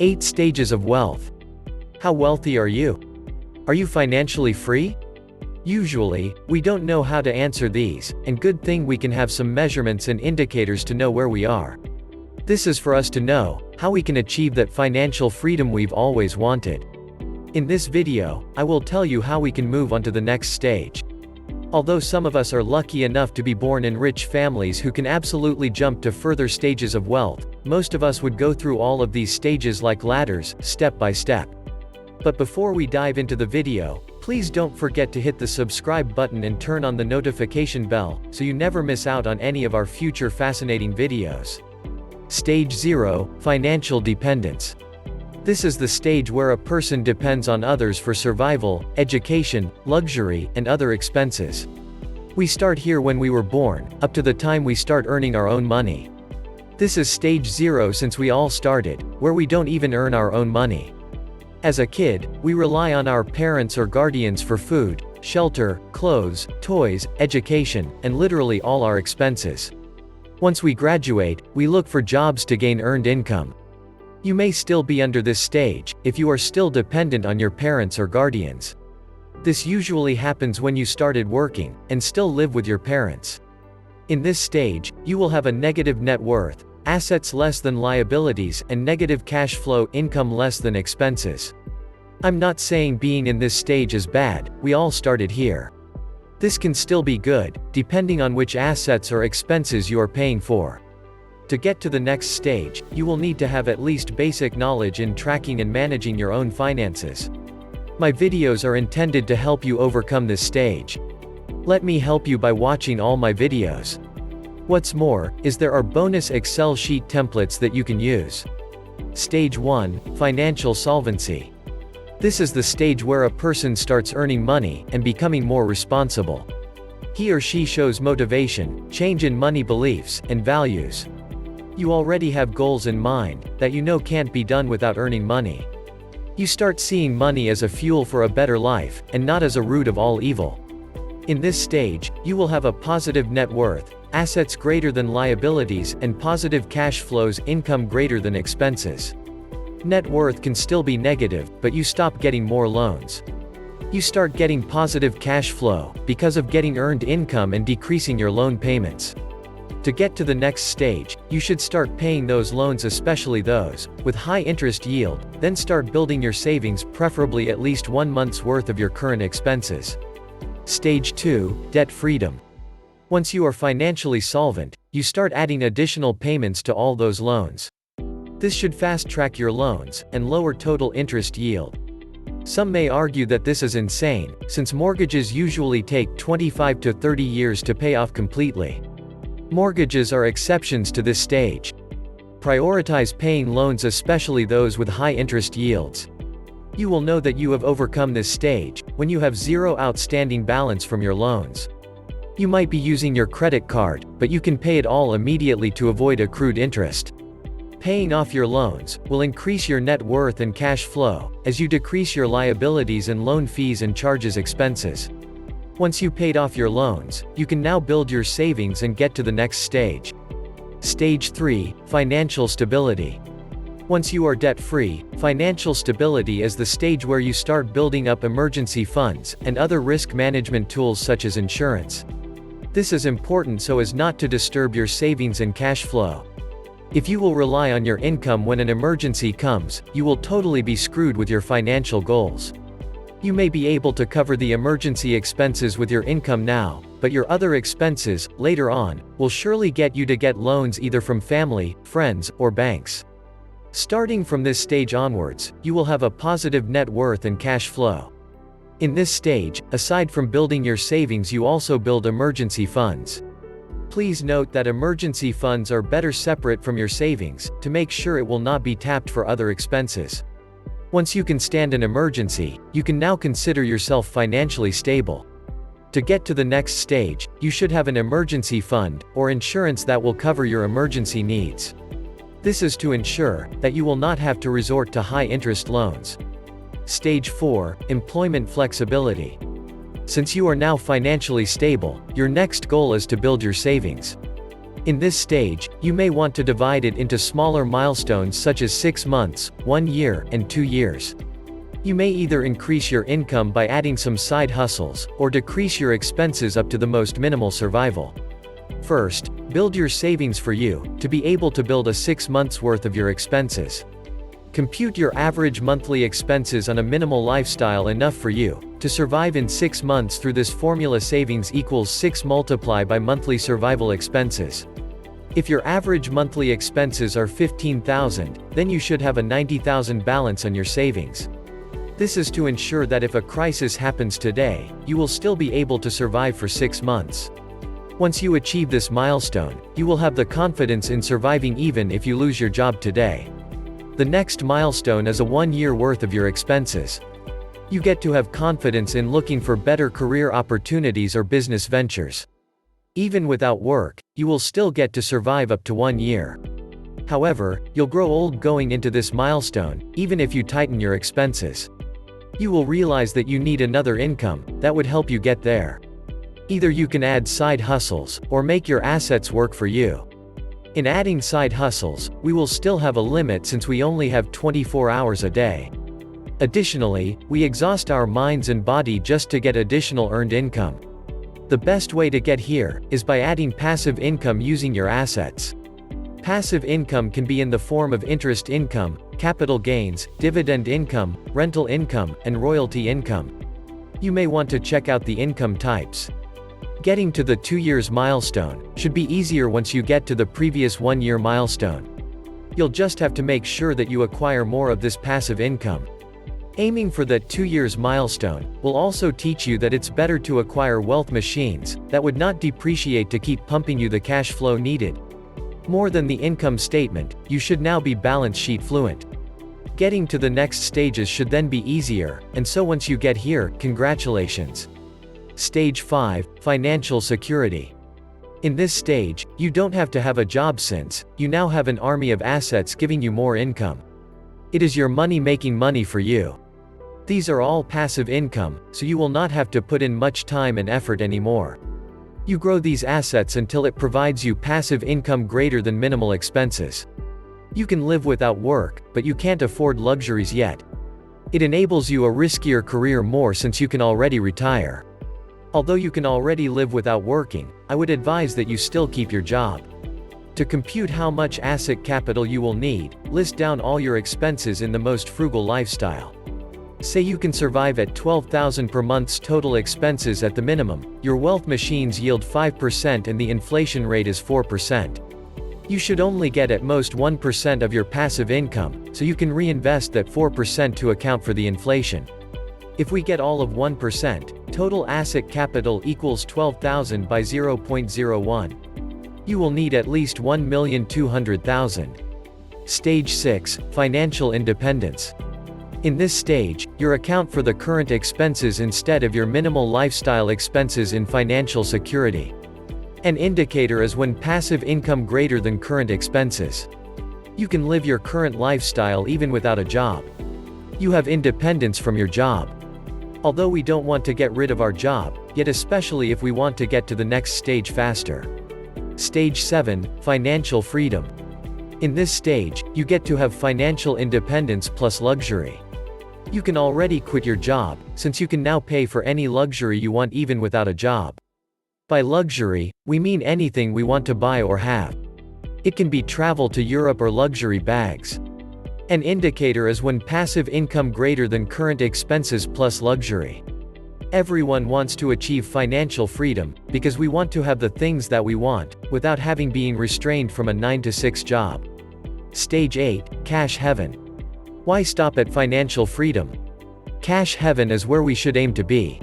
8 Stages of Wealth. How wealthy are you? Are you financially free? Usually, we don't know how to answer these, and good thing we can have some measurements and indicators to know where we are. This is for us to know how we can achieve that financial freedom we've always wanted. In this video, I will tell you how we can move on to the next stage. Although some of us are lucky enough to be born in rich families who can absolutely jump to further stages of wealth, most of us would go through all of these stages like ladders, step by step. But before we dive into the video, please don't forget to hit the subscribe button and turn on the notification bell, so you never miss out on any of our future fascinating videos. Stage 0, Financial Dependence. This is the stage where a person depends on others for survival, education, luxury, and other expenses. We start here when we were born, up to the time we start earning our own money. This is stage 0 since we all started, where we don't even earn our own money. As a kid, we rely on our parents or guardians for food, shelter, clothes, toys, education, and literally all our expenses. Once we graduate, we look for jobs to gain earned income. You may still be under this stage, if you are still dependent on your parents or guardians. This usually happens when you started working, and still live with your parents. In this stage, you will have a negative net worth, assets less than liabilities, and negative cash flow, income less than expenses. I'm not saying being in this stage is bad, we all started here. This can still be good, depending on which assets or expenses you are paying for. To get to the next stage, you will need to have at least basic knowledge in tracking and managing your own finances. My videos are intended to help you overcome this stage. Let me help you by watching all my videos. What's more, is there are bonus Excel sheet templates that you can use. Stage 1, Financial Solvency. This is the stage where a person starts earning money and becoming more responsible. He or she shows motivation, change in money beliefs, and values. You already have goals in mind that you know can't be done without earning money. You start seeing money as a fuel for a better life, and not as a root of all evil. In this stage, you will have a positive net worth, assets greater than liabilities, and positive cash flows, income greater than expenses. Net worth can still be negative, but you stop getting more loans. You start getting positive cash flow, because of getting earned income and decreasing your loan payments. To get to the next stage, you should start paying those loans, especially those with high interest yield, then start building your savings, preferably at least 1 month's worth of your current expenses. Stage 2, Debt Freedom. Once you are financially solvent, you start adding additional payments to all those loans. This should fast-track your loans, and lower total interest yield. Some may argue that this is insane, since mortgages usually take 25 to 30 years to pay off completely. Mortgages are exceptions to this stage. Prioritize paying loans, especially those with high interest yields. You will know that you have overcome this stage when you have zero outstanding balance from your loans. You might be using your credit card, but you can pay it all immediately to avoid accrued interest. Paying off your loans will increase your net worth and cash flow, as you decrease your liabilities and loan fees and charges expenses. Once you paid off your loans, you can now build your savings and get to the next stage. Stage 3, Financial Stability. Once you are debt-free, financial stability is the stage where you start building up emergency funds, and other risk management tools such as insurance. This is important so as not to disturb your savings and cash flow. If you will rely on your income when an emergency comes, you will totally be screwed with your financial goals. You may be able to cover the emergency expenses with your income now, but your other expenses, later on, will surely get you to get loans either from family, friends, or banks. Starting from this stage onwards, you will have a positive net worth and cash flow. In this stage, aside from building your savings, you also build emergency funds. Please note that emergency funds are better separate from your savings, to make sure it will not be tapped for other expenses. Once you can stand an emergency, you can now consider yourself financially stable. To get to the next stage, you should have an emergency fund, or insurance that will cover your emergency needs. This is to ensure that you will not have to resort to high-interest loans. Stage 4, Employment Flexibility. Since you are now financially stable, your next goal is to build your savings. In this stage, you may want to divide it into smaller milestones such as 6 months, 1 year, and 2 years. You may either increase your income by adding some side hustles, or decrease your expenses up to the most minimal survival. First, build your savings for you, to be able to build a 6 months worth of your expenses. Compute your average monthly expenses on a minimal lifestyle enough for you to survive in 6 months through this formula: savings equals 6 multiply by monthly survival expenses. If your average monthly expenses are $15,000, then you should have a $90,000 balance on your savings. This is to ensure that if a crisis happens today, you will still be able to survive for 6 months. Once you achieve this milestone, you will have the confidence in surviving even if you lose your job today. The next milestone is a 1 year worth of your expenses. You get to have confidence in looking for better career opportunities or business ventures. Even without work, you will still get to survive up to 1 year. However, you'll grow old going into this milestone, even if you tighten your expenses. You will realize that you need another income that would help you get there. Either you can add side hustles, or make your assets work for you. In adding side hustles, we will still have a limit since we only have 24 hours a day. Additionally, we exhaust our minds and body just to get additional earned income. The best way to get here is by adding passive income using your assets. Passive income can be in the form of interest income, capital gains, dividend income, rental income, and royalty income. You may want to check out the income types. Getting to the 2 years milestone should be easier once you get to the previous 1 year milestone. You'll just have to make sure that you acquire more of this passive income. Aiming for that 2 years milestone will also teach you that it's better to acquire wealth machines that would not depreciate to keep pumping you the cash flow needed. More than the income statement, you should now be balance sheet fluent. Getting to the next stages should then be easier, and so once you get here, congratulations. Stage 5, Financial Security. In this stage, you don't have to have a job since you now have an army of assets giving you more income. It is your money making money for you. These are all passive income, so you will not have to put in much time and effort anymore. You grow these assets until it provides you passive income greater than minimal expenses. You can live without work, but you can't afford luxuries yet. It enables you a riskier career more since you can already retire. Although you can already live without working, I would advise that you still keep your job. To compute how much asset capital you will need, list down all your expenses in the most frugal lifestyle. Say you can survive at $12,000 per month's total expenses at the minimum, your wealth machines yield 5% and the inflation rate is 4%. You should only get at most 1% of your passive income, so you can reinvest that 4% to account for the inflation. If we get all of 1%, total asset capital equals 12,000 by 0.01. You will need at least 1,200,000. Stage 6, Financial Independence. In this stage, you account for the current expenses instead of your minimal lifestyle expenses in financial security. An indicator is when passive income greater than current expenses. You can live your current lifestyle even without a job. You have independence from your job. Although we don't want to get rid of our job, yet especially if we want to get to the next stage faster. Stage 7, Financial Freedom. In this stage, you get to have financial independence plus luxury. You can already quit your job, since you can now pay for any luxury you want even without a job. By luxury, we mean anything we want to buy or have. It can be travel to Europe or luxury bags. An indicator is when passive income greater than current expenses plus luxury. Everyone wants to achieve financial freedom, because we want to have the things that we want, without having been restrained from a 9-to-6 job. Stage 8, Cash Heaven. Why stop at financial freedom? Cash heaven is where we should aim to be.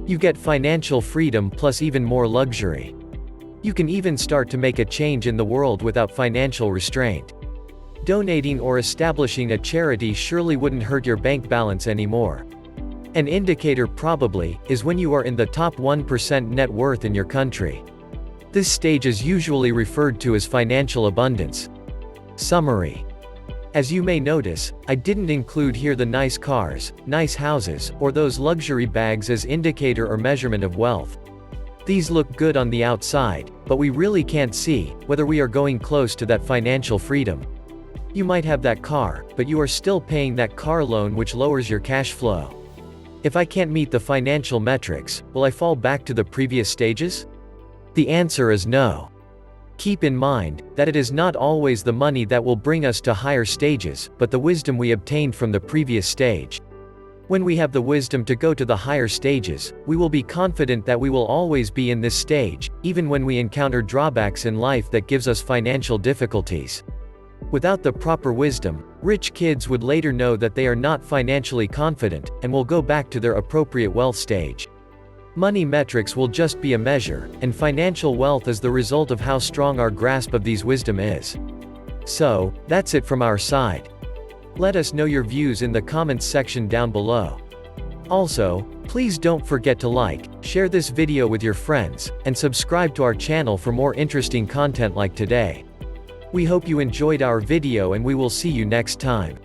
You get financial freedom plus even more luxury. You can even start to make a change in the world without financial restraint. Donating or establishing a charity surely wouldn't hurt your bank balance anymore. An indicator probably is when you are in the top 1% net worth in your country. This stage is usually referred to as financial abundance. Summary. As you may notice, I didn't include here the nice cars, nice houses, or those luxury bags as indicator or measurement of wealth. These look good on the outside, but we really can't see whether we are going close to that financial freedom. You might have that car, but you are still paying that car loan, which lowers your cash flow. If I can't meet the financial metrics, will I fall back to the previous stages? The answer is no. Keep in mind that it is not always the money that will bring us to higher stages, but the wisdom we obtained from the previous stage. When we have the wisdom to go to the higher stages, we will be confident that we will always be in this stage, even when we encounter drawbacks in life that gives us financial difficulties. Without the proper wisdom, rich kids would later know that they are not financially confident, and will go back to their appropriate wealth stage. Money metrics will just be a measure, and financial wealth is the result of how strong our grasp of these wisdom is. So, that's it from our side. Let us know your views in the comments section down below. Also, please don't forget to like, share this video with your friends, and subscribe to our channel for more interesting content like today. We hope you enjoyed our video, and we will see you next time.